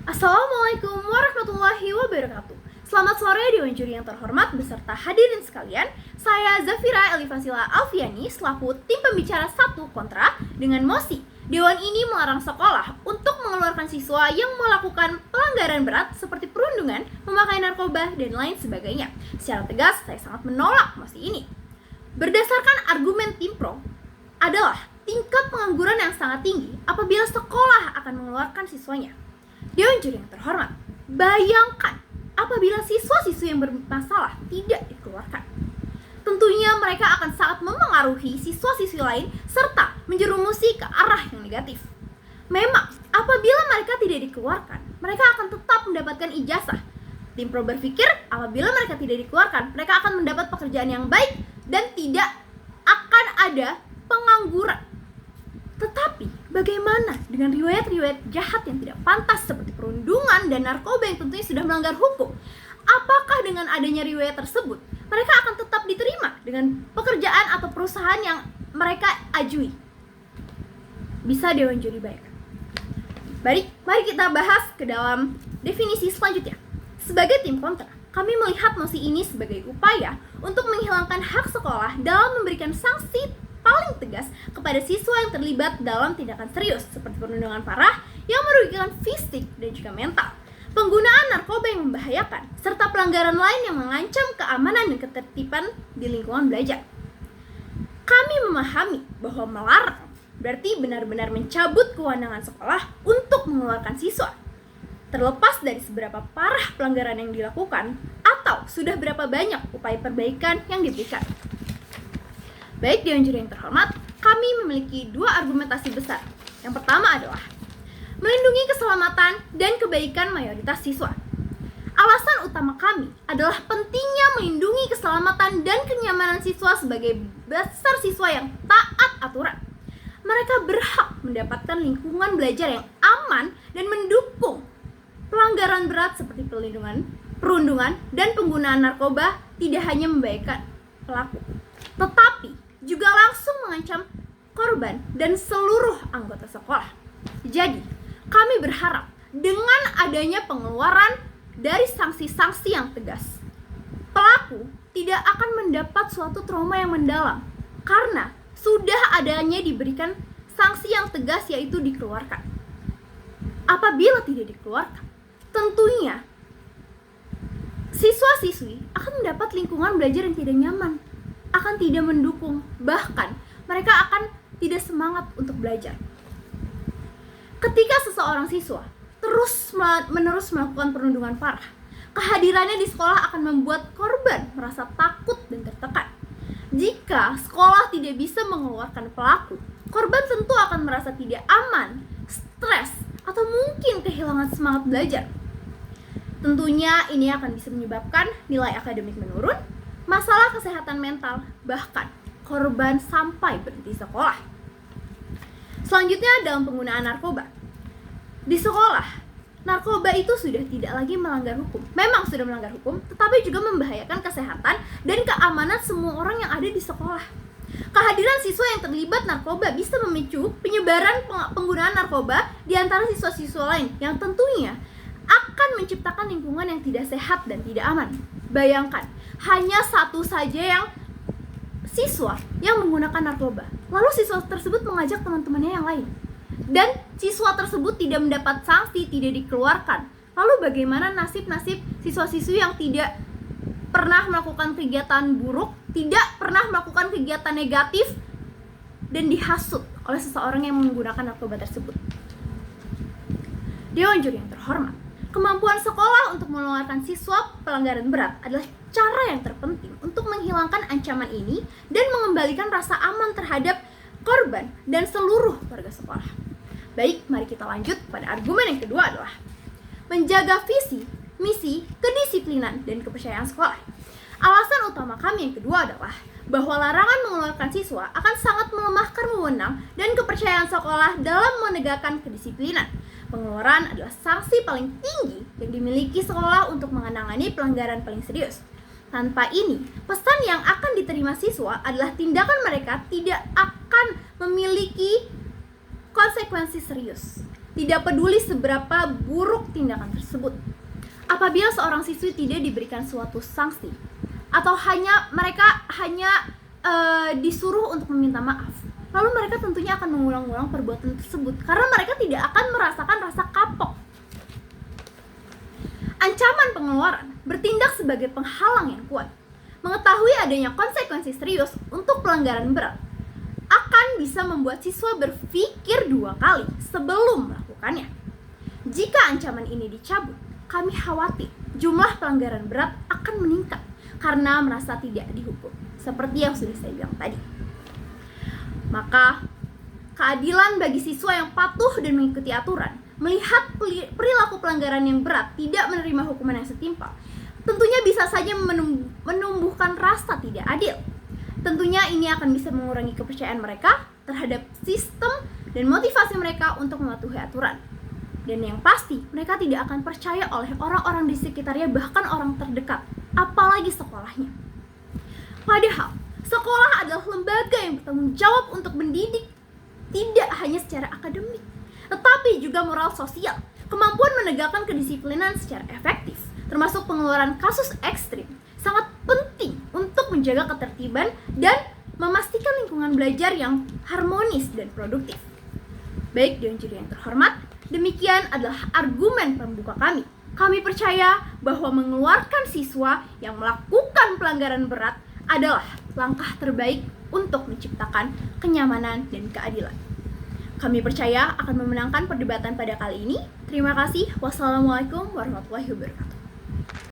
Assalamualaikum warahmatullahi wabarakatuh. Selamat sore Dewan Juri yang terhormat beserta hadirin sekalian. Saya Zafira Elifasila Alfiani selaku tim pembicara 1 kontra dengan mosi. Dewan ini melarang sekolah untuk mengeluarkan siswa yang melakukan pelanggaran berat seperti perundungan, memakai narkoba, dan lain sebagainya. Secara tegas, saya sangat menolak mosi ini. Berdasarkan argumen tim pro adalah tingkat pengangguran yang sangat tinggi apabila sekolah akan mengeluarkan siswanya. Dewan Juri yang terhormat, bayangkan apabila siswa-siswi yang bermasalah tidak dikeluarkan. Tentunya mereka akan sangat memengaruhi siswa-siswi lain serta menjerumusi ke arah yang negatif. Memang, apabila mereka tidak dikeluarkan, mereka akan tetap mendapatkan ijazah. Tim pro berpikir apabila mereka tidak dikeluarkan, mereka akan mendapat pekerjaan yang baik dan tidak akan ada pengangguran. Tetapi, bagaimana dengan riwayat-riwayat jahat yang tidak pantas seperti perundungan dan narkoba yang tentunya sudah melanggar hukum? Apakah dengan adanya riwayat tersebut, mereka akan tetap diterima dengan pekerjaan atau perusahaan yang mereka ajui? Bisa Dewan Juri bayangkan. Baik, mari kita bahas ke dalam definisi selanjutnya. Sebagai tim kontra, kami melihat mosi ini sebagai upaya untuk menghilangkan hak sekolah dalam memberikan sanksi paling tegas kepada siswa yang terlibat dalam tindakan serius seperti perundungan parah yang merugikan fisik dan juga mental, penggunaan narkoba yang membahayakan, serta pelanggaran lain yang mengancam keamanan dan ketertiban di lingkungan belajar. Kami memahami bahwa melarang berarti benar-benar mencabut kewenangan sekolah untuk mengeluarkan siswa, terlepas dari seberapa parah pelanggaran yang dilakukan atau sudah berapa banyak upaya perbaikan yang diberikan. Baik Dewan Juri yang terhormat, kami memiliki dua argumentasi besar. Yang pertama adalah melindungi keselamatan dan kebaikan mayoritas siswa. Alasan utama kami adalah pentingnya melindungi keselamatan dan kenyamanan siswa sebagai dasar siswa yang taat aturan. Mereka berhak mendapatkan lingkungan belajar yang aman dan mendukung. Pelanggaran berat seperti perundungan, dan penggunaan narkoba tidak hanya membahayakan pelaku, tetapi juga langsung mengancam korban dan seluruh anggota sekolah. Jadi, kami berharap dengan adanya pengeluaran dari sanksi-sanksi yang tegas, pelaku tidak akan mendapat suatu trauma yang mendalam karena sudah adanya diberikan sanksi yang tegas, yaitu dikeluarkan. Apabila tidak dikeluarkan, tentunya siswa-siswi akan mendapat lingkungan belajar yang tidak nyaman, akan tidak mendukung, bahkan mereka akan tidak semangat untuk belajar. Ketika seseorang siswa terus-menerus melakukan perundungan parah, kehadirannya di sekolah akan membuat korban merasa takut dan tertekan. Jika sekolah tidak bisa mengeluarkan pelaku, korban tentu akan merasa tidak aman, stres, atau mungkin kehilangan semangat belajar. Tentunya ini akan bisa menyebabkan nilai akademik menurun, masalah kesehatan mental, bahkan korban sampai berhenti sekolah. Selanjutnya dalam penggunaan narkoba. Di sekolah, narkoba itu sudah tidak lagi melanggar hukum. Memang sudah melanggar hukum, tetapi juga membahayakan kesehatan dan keamanan semua orang yang ada di sekolah. Kehadiran siswa yang terlibat narkoba bisa memicu penyebaran penggunaan narkoba di antara siswa-siswa lain yang tentunya akan menciptakan lingkungan yang tidak sehat dan tidak aman. Bayangkan, hanya satu saja yang siswa yang menggunakan narkoba, lalu siswa tersebut mengajak teman-temannya yang lain, dan siswa tersebut tidak mendapat sanksi, tidak dikeluarkan. Lalu bagaimana nasib-nasib siswa-siswi yang tidak pernah melakukan kegiatan buruk, tidak pernah melakukan kegiatan negatif, dan dihasut oleh seseorang yang menggunakan narkoba tersebut? Dewan Juri yang terhormat, kemampuan sekolah untuk mengeluarkan siswa pelanggaran berat adalah cara yang terpenting untuk menghilangkan ancaman ini dan mengembalikan rasa aman terhadap korban dan seluruh warga sekolah. Baik, mari kita lanjut pada argumen yang kedua adalah menjaga visi, misi, kedisiplinan, dan kepercayaan sekolah. Alasan utama kami yang kedua adalah bahwa larangan mengeluarkan siswa akan sangat melemahkan wewenang dan kepercayaan sekolah dalam menegakkan kedisiplinan. Pengeluaran adalah sanksi paling tinggi yang dimiliki sekolah untuk menangani pelanggaran paling serius. Tanpa ini, pesan yang akan diterima siswa adalah tindakan mereka tidak akan memiliki konsekuensi serius. tidak peduli seberapa buruk tindakan tersebut. Apabila seorang siswi tidak diberikan suatu sanksi, atau mereka hanya disuruh untuk meminta maaf, lalu mereka tentunya akan mengulang-ulang perbuatan tersebut karena mereka tidak akan merasakan rasa kapok. Ancaman pengeluaran bertindak sebagai penghalang yang kuat. Mengetahui adanya konsekuensi serius untuk pelanggaran berat akan bisa membuat siswa berpikir 2 kali sebelum melakukannya. Jika ancaman ini dicabut, kami khawatir jumlah pelanggaran berat akan meningkat karena merasa tidak dihukum, seperti yang sudah saya bilang tadi. Maka, keadilan bagi siswa yang patuh dan mengikuti aturan, melihat perilaku pelanggaran yang berat tidak menerima hukuman yang setimpal, tentunya bisa saja menumbuhkan rasa tidak adil. Tentunya ini akan bisa mengurangi kepercayaan mereka terhadap sistem dan motivasi mereka untuk mematuhi aturan. Dan yang pasti, mereka tidak akan percaya oleh orang-orang di sekitarnya, bahkan orang terdekat, apalagi sekolahnya. Padahal, sekolah adalah lembaga yang bertanggung jawab untuk mendidik tidak hanya secara akademik, tetapi juga moral sosial, kemampuan menegakkan kedisiplinan secara efektif, termasuk pengeluaran kasus ekstrim, sangat penting untuk menjaga ketertiban dan memastikan lingkungan belajar yang harmonis dan produktif. Baik Dewan Juri yang terhormat, demikian adalah argumen pembuka kami. Kami percaya bahwa mengeluarkan siswa yang melakukan pelanggaran berat adalah langkah terbaik untuk menciptakan kenyamanan dan keadilan. Kami percaya akan memenangkan perdebatan pada kali ini. Terima kasih. Wassalamualaikum warahmatullahi wabarakatuh.